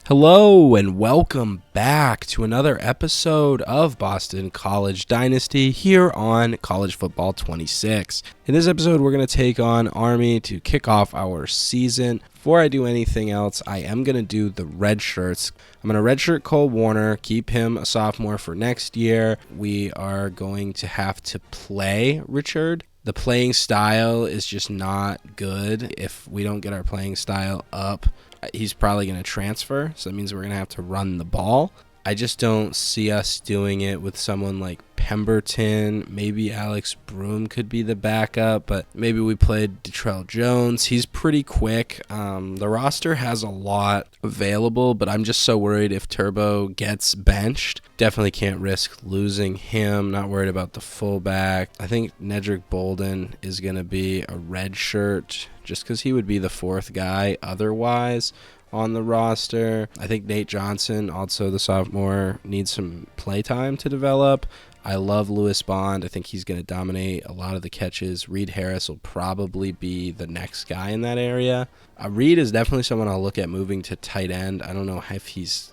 Hello and welcome back to another episode of Boston College Dynasty here on College Football 26. In this episode, we're going to take on Army to kick off our season. Before I do anything else, I am going to do the red shirts. I'm going to redshirt Cole Warner, keep him a sophomore for next year. We are going to have to play Richard. The playing style is just not good. If we don't get our playing style up, he's probably going to transfer, so that means we're going to have to run the ball. I just don't see us doing it with someone like Pemberton. Maybe Alex Broom could be the backup, but maybe we played Detrell Jones. He's pretty quick. The roster has a lot available, but I'm just so worried if Turbo gets benched. Definitely can't risk losing him. Not worried about the fullback. I think Nedrick Bolden is going to be a red shirt just because he would be the fourth guy otherwise on the roster. I think Nate Johnson, also the sophomore, needs some play time to develop. I love Lewis Bond. I think he's going to dominate a lot of the catches. Reed Harris will probably be the next guy in that area. Reed is definitely someone I'll look at moving to tight end. I don't know if he's,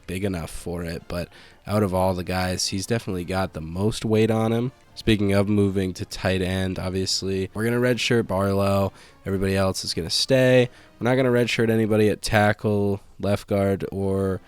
big enough for it, but out of all the guys, he's definitely got the most weight on him. Speaking of moving to tight end, obviously, we're going to redshirt Barlow. Everybody else is going to stay. We're not going to redshirt anybody at tackle, left guard, we'll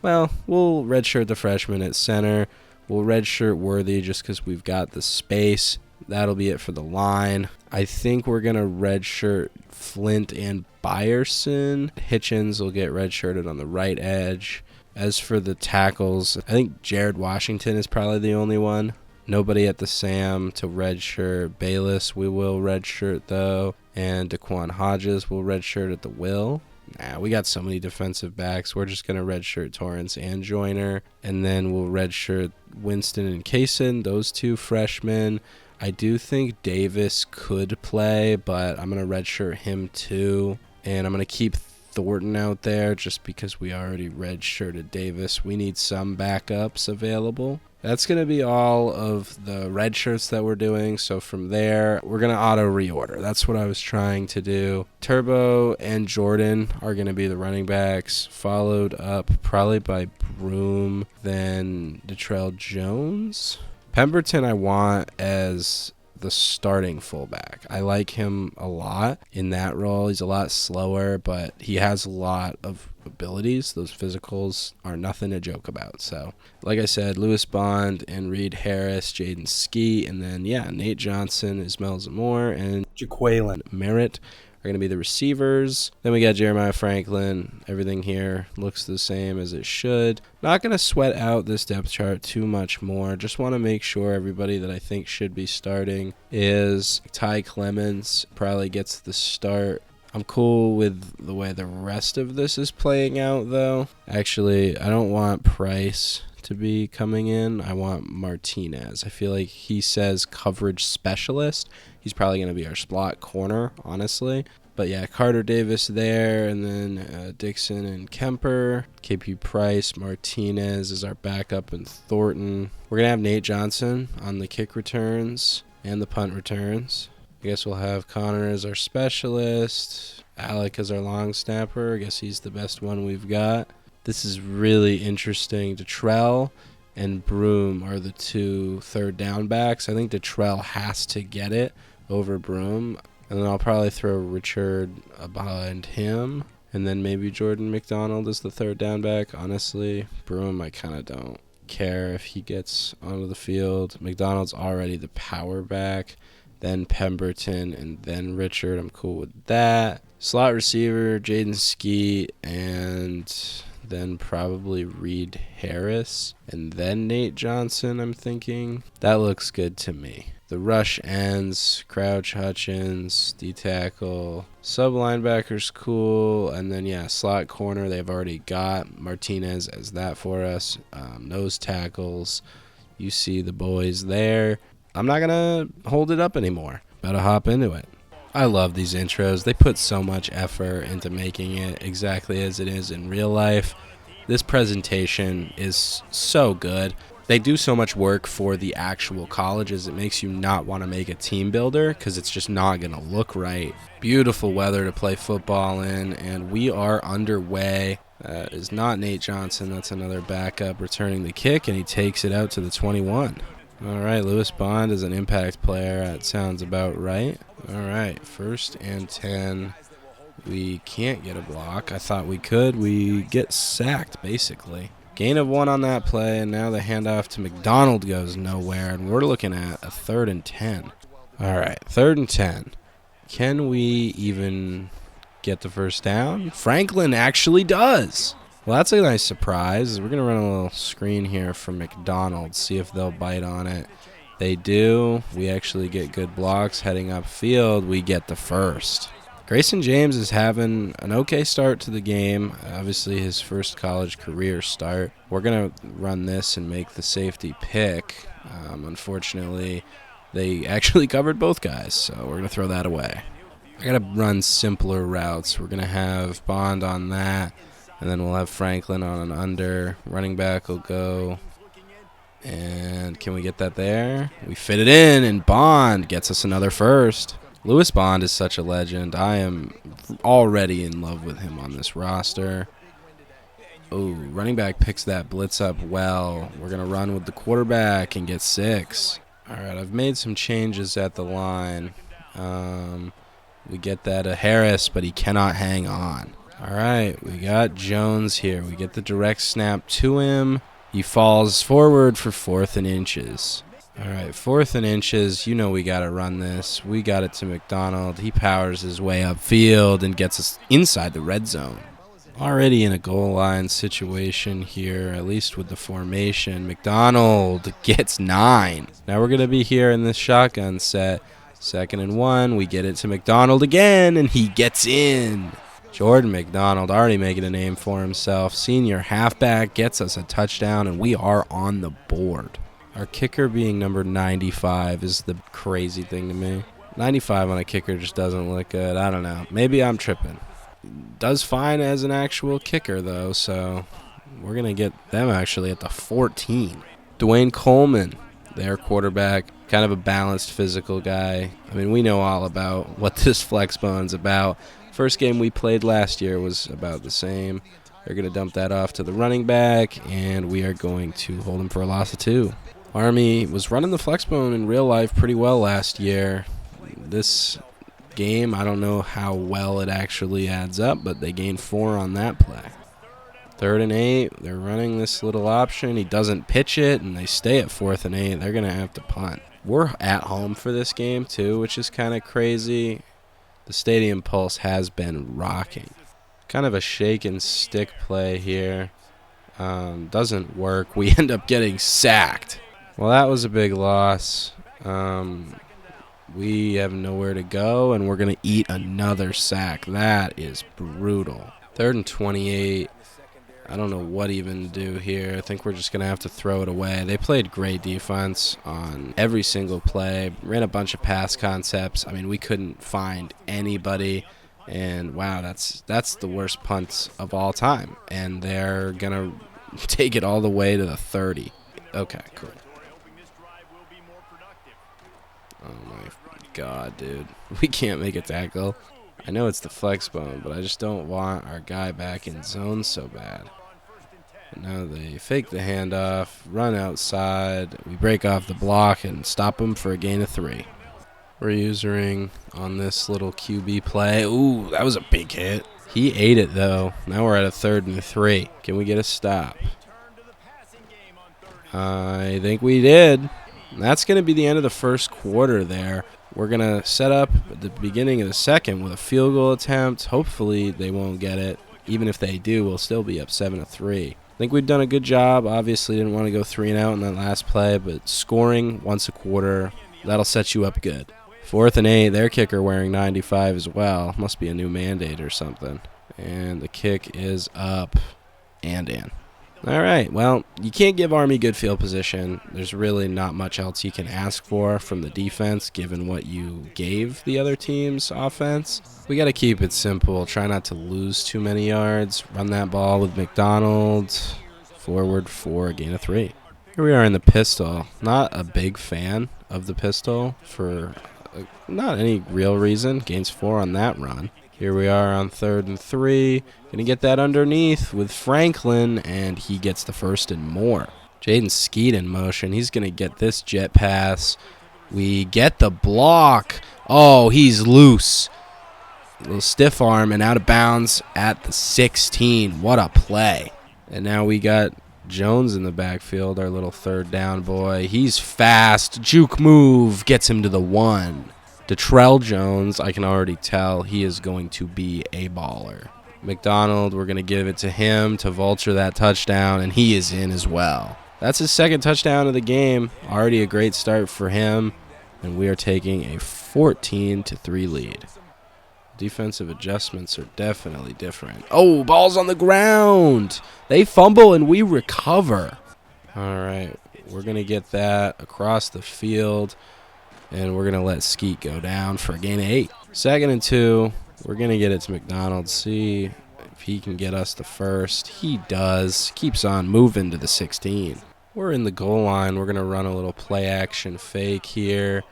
redshirt the freshman at center. We'll redshirt Worthy just because we've got the space. That'll be it for the line. I think we're going to redshirt Flint and Byerson. Hitchens will get redshirted on the right edge. As for the tackles, I think Jared Washington is probably the only one. Nobody at the Sam to redshirt. Bayless we will redshirt though. And Daquan Hodges will redshirt at the will. We got so many defensive backs. We're just going to redshirt Torrance and Joyner. And then we'll redshirt Winston and Kaysen, those two freshmen. I do think Davis could play, but I'm going to redshirt him too. And I'm going to keep Thornton out there just because we already redshirted Davis. We need some backups available. That's going to be all of the red shirts that we're doing. So from there, we're going to auto reorder. That's what I was trying to do. Turbo and Jordan are going to be the running backs, followed up probably by Broom, then Detrell Jones. Pemberton I want as the starting fullback. I like him a lot in that role. He's a lot slower, but he has a lot of abilities. Those physicals are nothing to joke about. So, like I said, Lewis Bond and Reed Harris, Jaden Skeet, and then, Nate Johnson, Ismail Zamore, and Jaquaylin Merritt are going to be the receivers. Then we got Jeremiah Franklin. Everything here looks the same as it should. Not going to sweat out this depth chart too much more. Just want to make sure everybody that I think should be starting is Ty Clemens. Probably gets the start. I'm cool with the way the rest of this is playing out, though. Actually, I don't want Price to be coming in. I want Martinez. I feel like he says coverage specialist. He's probably going to be our slot corner, honestly. But Carter Davis there, and then Dixon and Kemper. KP Price, Martinez is our backup, and Thornton. We're going to have Nate Johnson on the kick returns and the punt returns. I guess we'll have Connor as our specialist, Alec as our long snapper. I guess he's the best one we've got. This is really interesting. Detrell and Broom are the two third down backs. I think Detrell has to get it over Broom. And then I'll probably throw Richard behind him. And then maybe Jordan McDonald is the third down back. Honestly, Broom, I kind of don't care if he gets onto the field. McDonald's already the power back. Then Pemberton, and then Richard. I'm cool with that. Slot receiver, Jaden Skeet, and then probably Reed Harris, and then Nate Johnson, I'm thinking. That looks good to me. The rush ends, Crouch, Hutchins, D-tackle, sub-linebacker's cool, and then, slot corner, they've already got Martinez as that for us. Nose tackles, you see the boys there. I'm not going to hold it up anymore. Better hop into it. I love these intros. They put so much effort into making it exactly as it is in real life. This presentation is so good. They do so much work for the actual colleges. It makes you not want to make a team builder because it's just not going to look right. Beautiful weather to play football in, and we are underway. That is not Nate Johnson. That's another backup returning the kick, and he takes it out to the 21. All right, Lewis Bond is an impact player. That sounds about right. All right, 1st and 10. We can't get a block. I thought we could. We get sacked, basically. Gain of 1 on that play, and now the handoff to McDonald goes nowhere, and we're looking at a 3rd and 10. All right, 3rd and 10. Can we even get the first down? Franklin actually does. Well, that's a nice surprise. We're going to run a little screen here for McDonald, see if they'll bite on it. They do. We actually get good blocks heading upfield. We get the first. Grayson James is having an okay start to the game. Obviously, his first college career start. We're going to run this and make the safety pick. Unfortunately, they actually covered both guys, so we're going to throw that away. I got to run simpler routes. We're going to have Bond on that, and then we'll have Franklin on an under. Running back will go. And can we get that there? We fit it in, and Bond gets us another first. Lewis Bond is such a legend. I am already in love with him on this roster. Oh, running back picks that blitz up well. We're going to run with the quarterback and get 6. All right, I've made some changes at the line. We get that to Harris, but he cannot hang on. All right, we got Jones here. We get the direct snap to him. He falls forward for 4th and inches. All right, 4th and inches. You know we got to run this. We got it to McDonald. He powers his way upfield and gets us inside the red zone. Already in a goal line situation here, at least with the formation. McDonald gets 9. Now we're going to be here in this shotgun set. 2nd and 1. We get it to McDonald again, and he gets in. Jordan McDonald already making a name for himself. Senior halfback gets us a touchdown, and we are on the board. Our kicker being number 95 is the crazy thing to me. 95 on a kicker just doesn't look good. I don't know. Maybe I'm tripping. Does fine as an actual kicker, though, so we're going to get them actually at the 14. Dwayne Coleman, their quarterback, kind of a balanced physical guy. I mean, we know all about what this flex bone's about. First game we played last year was about the same. They're going to dump that off to the running back, and we are going to hold him for a loss of 2. Army was running the flex bone in real life pretty well last year. This game, I don't know how well it actually adds up, but they gained 4 on that play. 3rd and 8, they're running this little option. He doesn't pitch it, and they stay at 4th and 8. They're going to have to punt. We're at home for this game, too, which is kind of crazy. The stadium pulse has been rocking. Kind of a shake and stick play here. Doesn't work. We end up getting sacked. Well, that was a big loss. We have nowhere to go, and we're going to eat another sack. That is brutal. 3rd and 28. I don't know what even to do here. I think we're just going to have to throw it away. They played great defense on every single play, ran a bunch of pass concepts. I mean, we couldn't find anybody, and wow, that's the worst punt of all time. And they're going to take it all the way to the 30. Okay, cool. Oh my God, dude. We can't make a tackle. I know it's the flex bone, but I just don't want our guy back in zone so bad. And now they fake the handoff, run outside. We break off the block and stop them for a gain of 3. We're using on this little QB play. Ooh, that was a big hit. He ate it, though. Now we're at a 3rd and 3. Can we get a stop? I think we did. That's going to be the end of the first quarter there. We're going to set up at the beginning of the second with a field goal attempt. Hopefully they won't get it. Even if they do, we'll still be up 7-3. I think we've done a good job. Obviously didn't want to go 3 and out in that last play, but scoring once a quarter, that'll set you up good. 4th and 8, their kicker wearing 95 as well. Must be a new mandate or something. And the kick is up and in. All right, well, you can't give Army good field position. There's really not much else you can ask for from the defense, given what you gave the other team's offense. We got to keep it simple. Try not to lose too many yards. Run that ball with McDonald. Forward for a gain of 3. Here we are in the pistol. Not a big fan of the pistol for not any real reason. Gains 4 on that run. Here we are on 3rd and 3. Going to get that underneath with Franklin, and he gets the first and more. Jaden Skeet in motion. He's going to get this jet pass. We get the block. Oh, he's loose. A little stiff arm and out of bounds at the 16. What a play. And now we got Jones in the backfield, our little 3rd down boy. He's fast. Juke move gets him to the 1. Detrell Jones, I can already tell he is going to be a baller. McDonald, we're going to give it to him to vulture that touchdown, and he is in as well. That's his 2nd touchdown of the game. Already a great start for him, and we are taking a 14-3 lead. Defensive adjustments are definitely different. Oh, ball's on the ground. They fumble, and we recover. All right, we're going to get that across the field. And we're going to let Skeet go down for a gain of 8. 2nd and 2. We're going to get it to McDonald. See if he can get us the first. He does. Keeps on moving to the 16. We're in the goal line. We're going to run a little play action fake here.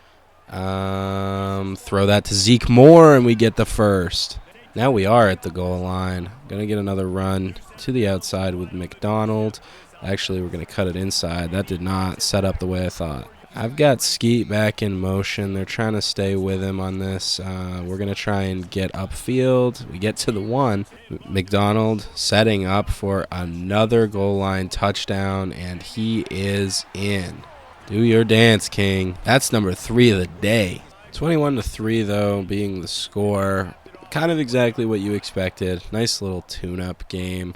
Throw that to Zeke Moore, and we get the first. Now we are at the goal line. Going to get another run to the outside with McDonald. Actually, we're going to cut it inside. That did not set up the way I thought. I've got Skeet back in motion. They're trying to stay with him on this. We're going to try and get upfield. We get to the 1. McDonald setting up for another goal line touchdown, and he is in. Do your dance, King. That's number 3 of the day. 21-3, though, being the score. Kind of exactly what you expected. Nice little tune-up game.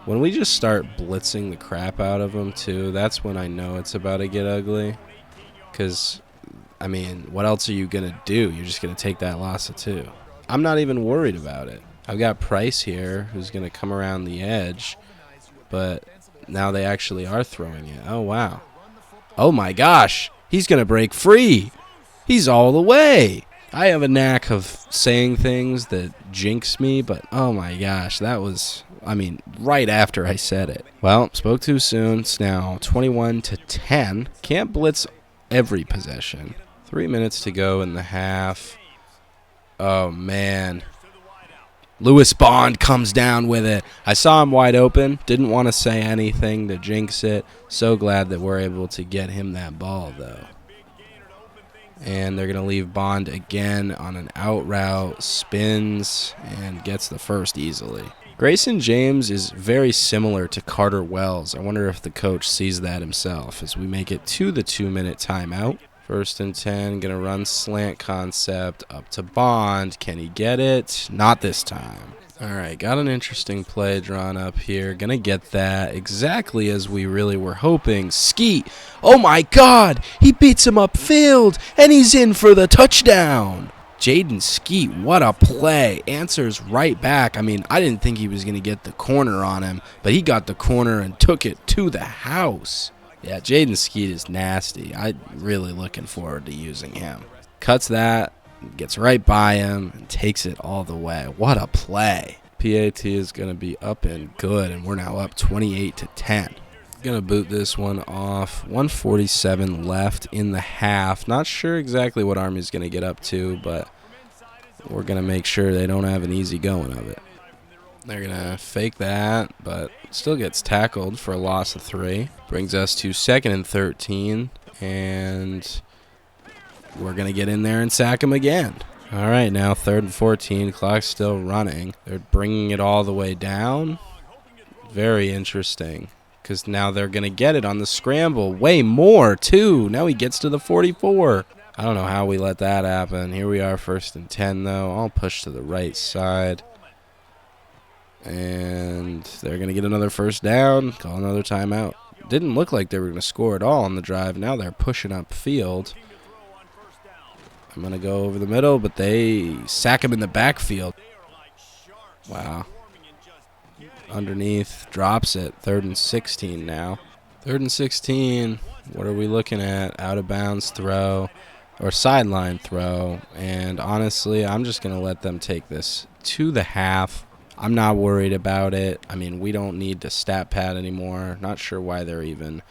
When we just start blitzing the crap out of them, too, that's when I know it's about to get ugly. Because, I mean, what else are you going to do? You're just going to take that loss of 2. I'm not even worried about it. I've got Price here who's going to come around the edge. But now they actually are throwing it. Oh, wow. Oh, my gosh. He's going to break free. He's all the way. I have a knack of saying things that jinx me. But, oh, my gosh, that was... I mean, right after I said it. Well, spoke too soon. It's now 21-10. Can't blitz every possession. 3 minutes to go in the half. Oh, man. Lewis Bond comes down with it. I saw him wide open. Didn't want to say anything to jinx it. So glad that we're able to get him that ball, though. And they're going to leave Bond again on an out route. Spins and gets the first easily. Grayson James is very similar to Carter Wells. I wonder if the coach sees that himself as we make it to the 2-minute timeout. 1st and 10, going to run slant concept up to Bond. Can he get it? Not this time. All right, got an interesting play drawn up here. Going to get that exactly as we really were hoping. Skeet. Oh, my God. He beats him upfield, and he's in for the touchdown. Jaden Skeet, what a play. Answers right back. I mean, I didn't think he was going to get the corner on him, but he got the corner and took it to the house. Yeah, Jaden Skeet is nasty. I'm really looking forward to using him. Cuts that, gets right by him, and takes it all the way. What a play. PAT is going to be up and good, and we're now up 28-10. Going to boot this one off. 147 left in the half. Not sure exactly what Army's going to get up to, but we're going to make sure they don't have an easy going of it. They're going to fake that, but still gets tackled for a loss of 3. Brings us to 2nd and 13, and we're going to get in there and sack him again. All right, now 3rd and 14. Clock's still running. They're bringing it all the way down. Very interesting. Because now they're going to get it on the scramble. Way more, too. Now he gets to the 44. I don't know how we let that happen. Here we are, 1st and 10, though. I'll push to the right side. And they're going to get another 1st down. Call another timeout. Didn't look like they were going to score at all on the drive. Now they're pushing up field. I'm going to go over the middle, but they sack him in the backfield. Wow. Underneath, drops it. 3rd and 16 now. 3rd and 16. What are we looking at? Out of bounds throw or sideline throw. And honestly, I'm just going to let them take this to the half. I'm not worried about it. I mean, we don't need to stat pad anymore. Not sure why they're even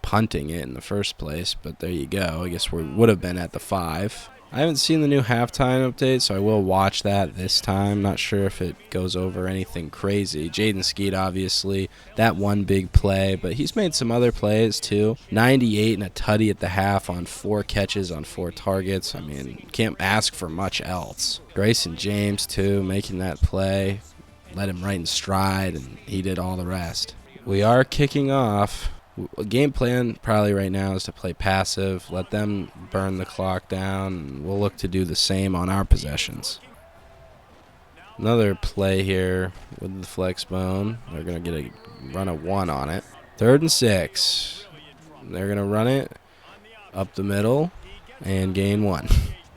punting it in the first place, but there you go. I guess we would have been at the 5. I haven't seen the new halftime update, so I will watch that this time. Not sure if it goes over anything crazy. Jaden Skeet, obviously, that one big play, but he's made some other plays too. 98 and a tutty at the half on 4 catches on 4 targets. I mean, can't ask for much else. Grayson James, too, making that play. Let him right in stride, and he did all the rest. We are kicking off. Game plan probably right now is to play passive, let them burn the clock down, and we'll look to do the same on our possessions. Another play here with the flex bone. They're going to get a run of 1 on it. 3rd and 6. They're going to run it up the middle and gain 1.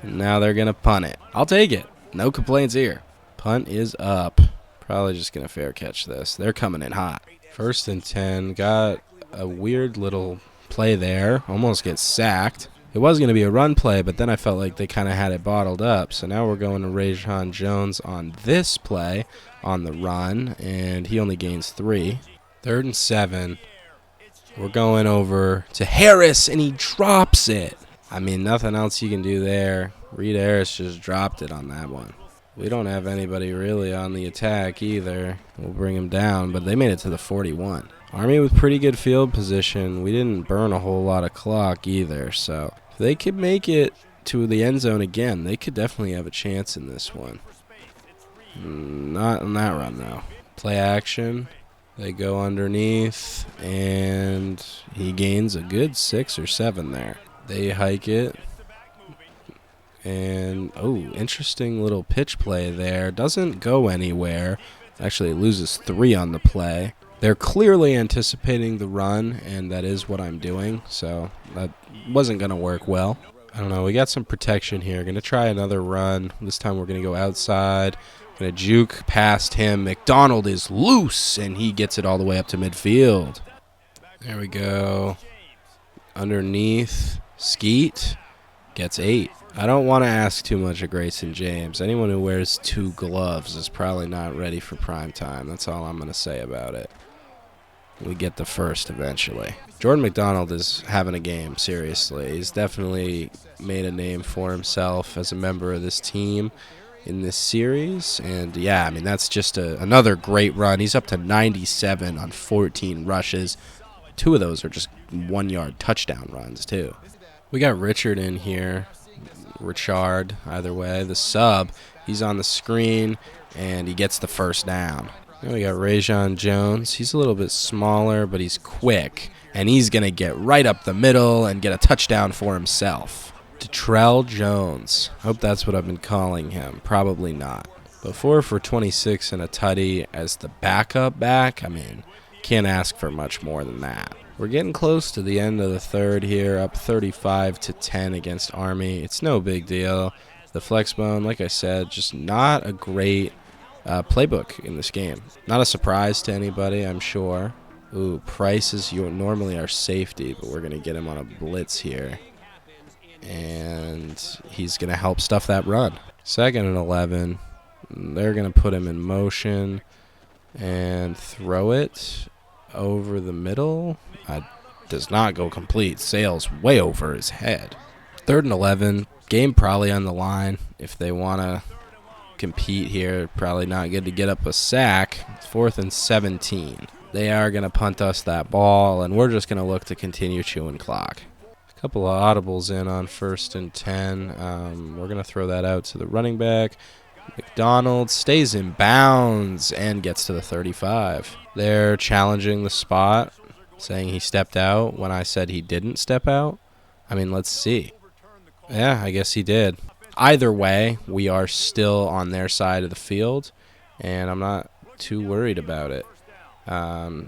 And now they're going to punt it. I'll take it. No complaints here. Punt is up. Probably just going to fair catch this. They're coming in hot. 1st and 10. Got a weird little play there. Almost gets sacked. It was going to be a run play, but then I felt like they kind of had it bottled up. So now we're going to Rajon Jones on this play on the run, and he only gains 3. 3rd and 7. We're going over to Harris, and he drops it. I mean, nothing else you can do there. Reed Harris just dropped it on that one. We don't have anybody really on the attack either. We'll bring him down, but they made it to the 41. Army with pretty good field position. We didn't burn a whole lot of clock either, so if they could make it to the end zone again, they could definitely have a chance in this one. Not in that run, though. Play action. They go underneath, and he gains a good 6 or 7 there. They hike it. And, oh, interesting little pitch play there. Doesn't go anywhere. Actually, it loses 3 on the play. They're clearly anticipating the run, and that is what I'm doing, so that wasn't going to work well. I don't know. We got some protection here. Going to try another run. This time we're going to go outside. Going to juke past him. McDonald is loose, and he gets it all the way up to midfield. There we go. Underneath. Skeet gets 8. I don't want to ask too much of Grayson James. Anyone who wears 2 gloves is probably not ready for prime time. That's all I'm going to say about it. We get the first eventually. Jordan McDonald is having a game, seriously. He's definitely made a name for himself as a member of this team in this series. And, yeah, I mean, that's just another great run. He's up to 97 on 14 rushes. 2 of those are just 1-yard touchdown runs, too. We got Richard in here. Richard, either way. The sub, he's on the screen, and he gets the first down. Then we got Rajon Jones. He's a little bit smaller, but he's quick, and he's going to get right up the middle and get a touchdown for himself. Detrell Jones. Hope that's what I've been calling him. Probably not. But 4 for 26 and a tutty as the backup back, I mean, can't ask for much more than that. We're getting close to the end of the 3rd here, up 35-10 against Army. It's no big deal. The flexbone, like I said, just not a great playbook in this game. Not a surprise to anybody, I'm sure. Ooh, Price is normally our safety, but we're going to get him on a blitz here. And he's going to help stuff that run. 2nd and 11. They're going to put him in motion and throw it over the middle. Does not go complete. Sails way over his head. 3rd and 11. Game probably on the line. If they want to compete here, probably not good to get up a sack. It's 4th and 17. They are going to punt us that ball, and we're just going to look to continue chewing clock. A couple of audibles in on 1st and 10. We're going to throw that out to the running back. McDonald stays in bounds and gets to the 35. They're challenging the spot, saying he stepped out when I said he didn't step out. I mean, let's see. Yeah, I guess he did. Either way, we are still on their side of the field, and I'm not too worried about it.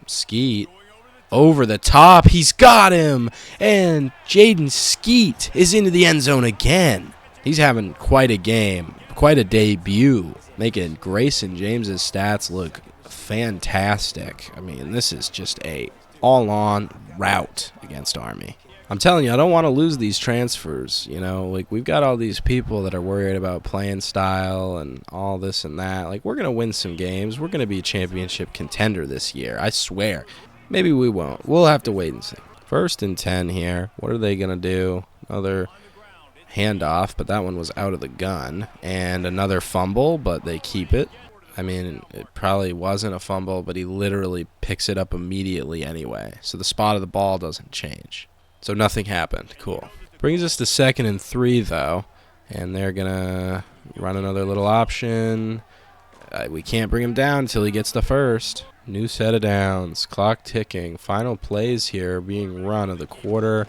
Skeet over the top. He's got him, and Jaden Skeet is into the end zone again. He's having quite a game, quite a debut, making Grayson James's stats look fantastic. I mean, this is just a all-on rout against Army. I'm telling you, I don't want to lose these transfers. You know, like, we've got all these people that are worried about playing style and all this and that. Like, we're going to win some games. We're going to be a championship contender this year, I swear. Maybe we won't. We'll have to wait and see. 1st and 10 here. What are they going to do? Another handoff, but that one was out of the gun. And another fumble, but they keep it. I mean, it probably wasn't a fumble, but he literally picks it up immediately anyway. So the spot of the ball doesn't change. So nothing happened. Cool. Brings us to 2nd and 3, though. And they're going to run another little option. We can't bring him down until he gets the first. New set of downs. Clock ticking. Final plays here being run of the quarter.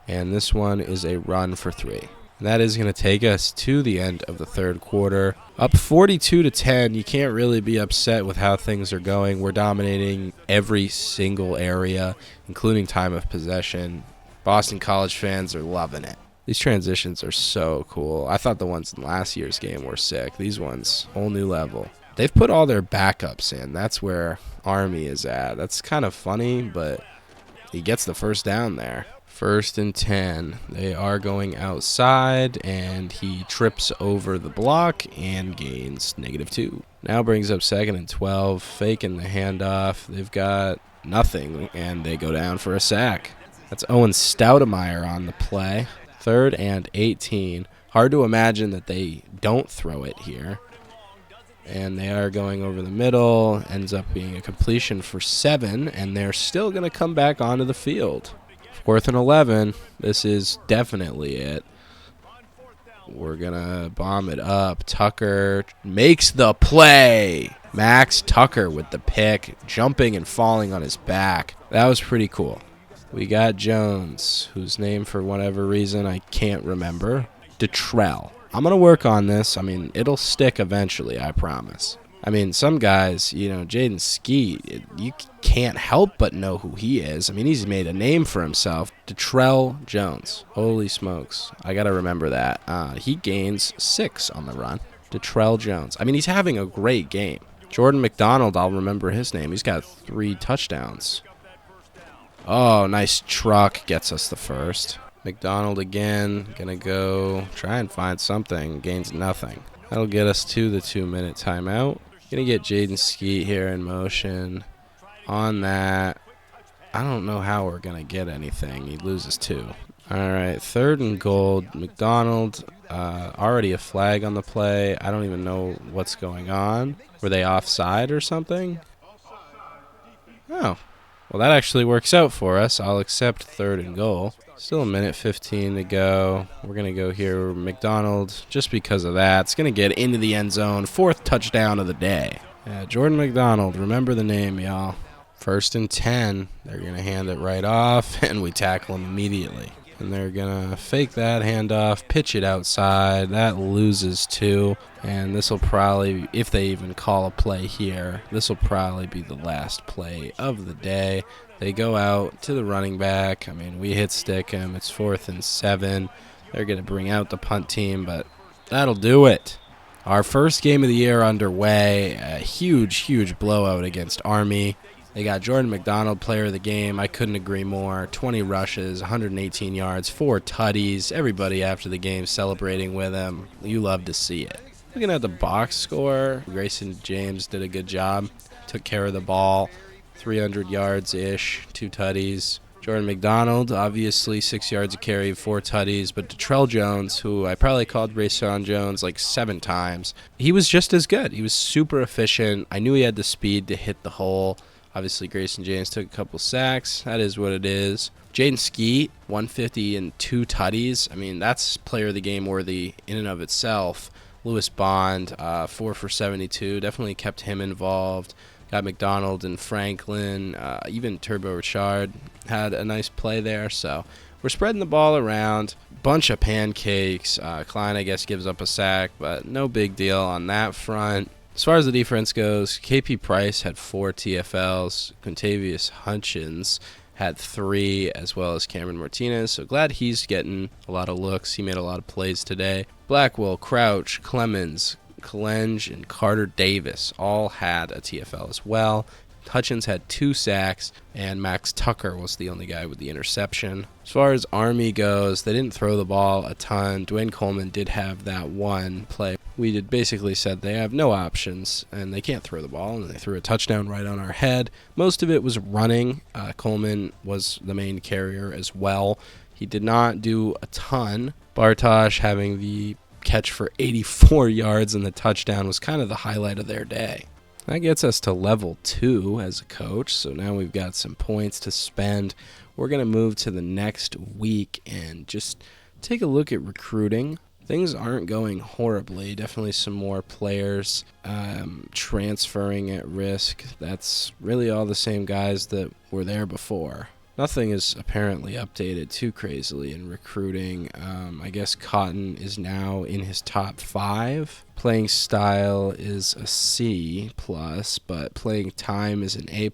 And this one is a run for 3. And that is going to take us to the end of the 3rd quarter. Up 42-10. You can't really be upset with how things are going. We're dominating every single area, including time of possession. Boston College fans are loving it. These transitions are so cool. I thought the ones in last year's game were sick. These ones, whole new level. They've put all their backups in. That's where Army is at. That's kind of funny, but he gets the first down there. 1st and 10. They are going outside, and he trips over the block and gains -2. Now brings up 2nd and 12, faking the handoff. They've got nothing, and they go down for a sack. That's Owen Stoudemeyer on the play. 3rd and 18. Hard to imagine that they don't throw it here. And they are going over the middle. Ends up being a completion for 7, and they're still going to come back onto the field. 4th and 11. This is definitely it. We're going to bomb it up. Tucker makes the play. Max Tucker with the pick, jumping and falling on his back. That was pretty cool. We got Jones, whose name for whatever reason I can't remember. Detrell. I'm going to work on this. I mean, it'll stick eventually, I promise. I mean, some guys, Jaden Skeet, you can't help but know who he is. I mean, he's made a name for himself. Detrell Jones. Holy smokes. I got to remember that. He gains 6 on the run. Detrell Jones. I mean, he's having a great game. Jordan McDonald, I'll remember his name. He's got 3 touchdowns. Oh, nice truck. Gets us the first. McDonald again. Gonna go try and find something. Gains nothing. That'll get us to the 2-minute timeout. Gonna get Jaden Skeet here in motion. On that. I don't know how we're gonna get anything. He loses 2. Alright, 3rd and goal. McDonald. Already a flag on the play. I don't even know what's going on. Were they offside or something? Oh. Well, that actually works out for us. I'll accept 3rd and goal. Still a minute 15 to go. We're going to go here. McDonald, just because of that, it's going to get into the end zone. 4th touchdown of the day. Yeah, Jordan McDonald. Remember the name, y'all. 1st and 10. They're going to hand it right off, and we tackle him immediately. And they're going to fake that handoff, pitch it outside. That loses 2. And this will probably, if they even call a play here, this will probably be the last play of the day. They go out to the running back. I mean, we hit stick him. It's 4th and 7. They're going to bring out the punt team, but that'll do it. Our first game of the year underway. A huge, huge blowout against Army. They got Jordan McDonald, player of the game. I couldn't agree more. 20 rushes, 118 yards, 4 tutties. Everybody after the game celebrating with him. You love to see it. Looking at the box score, Grayson James did a good job. Took care of the ball. 300 yards-ish, 2 tutties. Jordan McDonald, obviously 6 yards a carry, 4 tutties. But Detrell Jones, who I probably called Rayson Jones like 7 times, he was just as good. He was super efficient. I knew he had the speed to hit the hole. Obviously, Grayson James took a couple sacks. That is what it is. Jaden Skeet, 150 and 2 tutties. I mean, that's player of the game worthy in and of itself. Lewis Bond, 4 for 72. Definitely kept him involved. Got McDonald and Franklin. Even Turbo Richard had a nice play there. So we're spreading the ball around. Bunch of pancakes. Klein, I guess, gives up a sack, but no big deal on that front. As far as the defense goes, KP Price had 4 TFLs. Quintavious Hutchins had 3, as well as Cameron Martinez. So glad he's getting a lot of looks. He made a lot of plays today. Blackwell, Crouch, Clemens, Kalenge, and Carter Davis all had a TFL as well. Hutchins had 2 sacks, and Max Tucker was the only guy with the interception. As far as Army goes, they didn't throw the ball a ton. Dwayne Coleman did have that one play. We did basically said they have no options, and they can't throw the ball, and they threw a touchdown right on our head. Most of it was running. Coleman was the main carrier as well. He did not do a ton. Bartosh having the catch for 84 yards and the touchdown was kind of the highlight of their day. That gets us to level 2 as a coach, so now we've got some points to spend. We're going to move to the next week and just take a look at recruiting. Things aren't going horribly. Definitely some more players transferring at risk. That's really all the same guys that were there before. Nothing is apparently updated too crazily in recruiting. I guess Cotton is now in his top 5. Playing style is a C+, but playing time is an A+.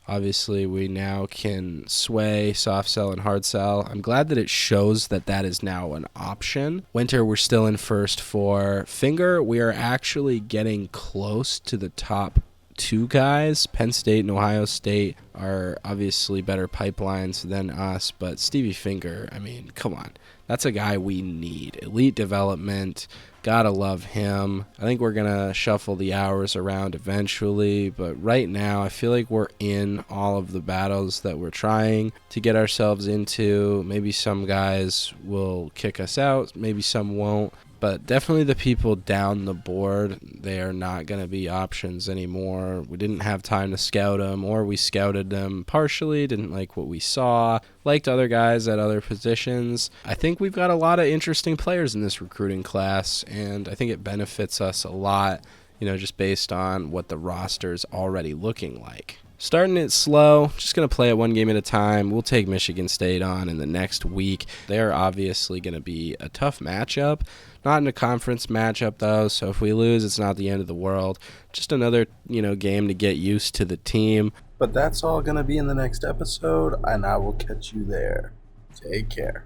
Obviously, we now can sway, soft sell, and hard sell. I'm glad that it shows that that is now an option. Winter, we're still in first for finger. We are actually getting close to the top 2 guys. Penn State and Ohio State are obviously better pipelines than us, but Stevie Finger, I mean, come on. That's a guy we need. Elite development. Gotta love him. I think we're going to shuffle the hours around eventually, but right now I feel like we're in all of the battles that we're trying to get ourselves into. Maybe some guys will kick us out, maybe some won't. But definitely the people down the board, they are not going to be options anymore. We didn't have time to scout them, or we scouted them partially, didn't like what we saw, liked other guys at other positions. I think we've got a lot of interesting players in this recruiting class, and I think it benefits us a lot, just based on what the roster's already looking like. Starting it slow, just going to play it one game at a time. We'll take Michigan State on in the next week. They're obviously going to be a tough matchup. Not in a conference matchup, though, so if we lose, it's not the end of the world. Just another, game to get used to the team. But that's all going to be in the next episode, and I will catch you there. Take care.